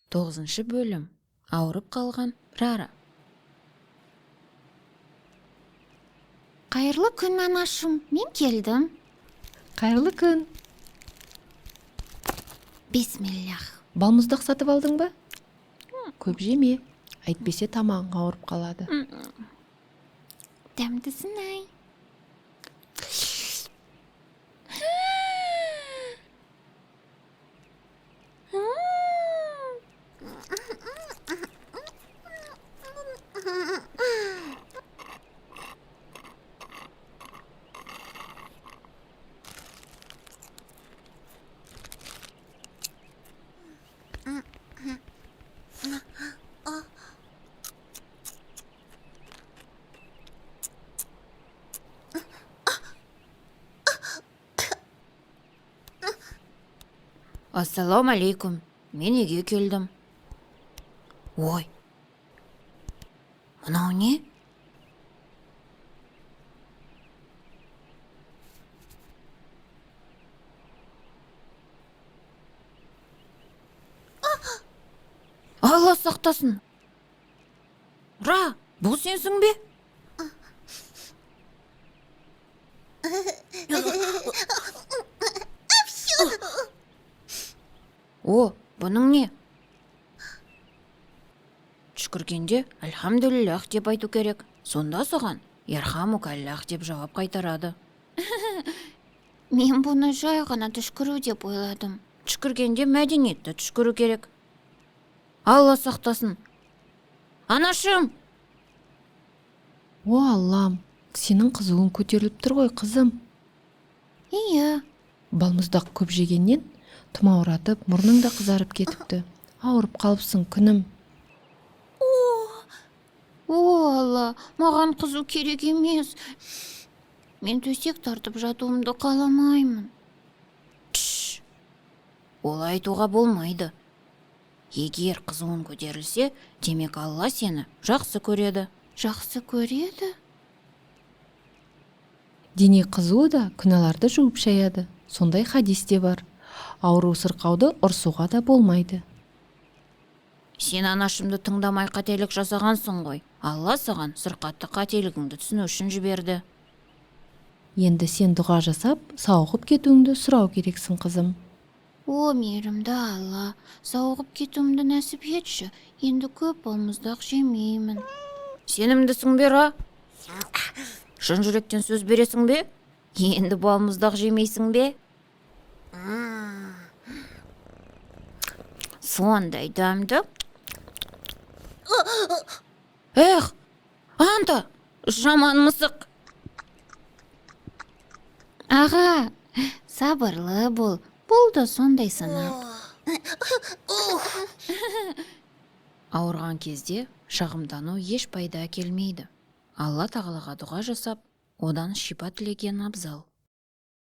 9-бөлім. Ауырып қалған Рара. Қайырлы күн, анашым, мен келдім. Қайырлы күн. Бисмиллах. Балмұздақ сатып алдың ба? Көп жеме. Әйтпесе тамағың ауырып қалады. Дәмдісін ай. Ассалаумалейкум. Мен үйге келдім. Ой. Мынау не? Алла сақтасын. Ра, бұл сенсің бе? О, бұның не? Түшкіргенде «Альхамдулиллах» деп айту керек. Сонда соған «Ярхамукаллах» деп жауап қайтарады. Мен бұны жай ғана түшкіру деп ойладым. Түшкіргенде мәдениетті түшкіру керек. Алла сақтасын. Анашым! О, Аллам, сенің қызуың көтеріліп тұр ғой, қызым. Иә. Балмұздақ көп жегеннен тұмауратып, мұрның да қызарып кетіпті. Ауырып қалыпсың, күнім. О, Алла, маған қызу керек емес. Мен төсек тартып жатуымды қаламаймын. Тш! Олай айтуға болмайды. Егер қызуың көтерілсе, демек Алла сені жақсы көреді. Жақсы көреді? Дене қызуы да күнәларды жуып шаяды. Сондай хадис те бар. Ауру сырқауды ұрсуға да болмайды. Сен анашымды тыңдамай қателік жасағансың ғой. Алла саған сырқатты қателігіңді түсіну үшін жіберді. Енді сен дұға жасап, сауығып кетуіңді сұрау керексің, қызым. О, мейірімді Алла, сауығып кетуімді нәсіп етші. Енді көп балмұздақ жемеймін. Сенімдісің бе, Ра? Шын жүректен сөз бересің бе? Енді балмұздақ жемейсің бе? Сондай дәмді. Эх, Анта, жаман мысық. Аға, сабырлы бол. Бұл да сондай санап. Ауырған кезде шағымдану еш пайда әкелмейді. Алла тағалаға дұға жасап, одан шипа тілеген абзал.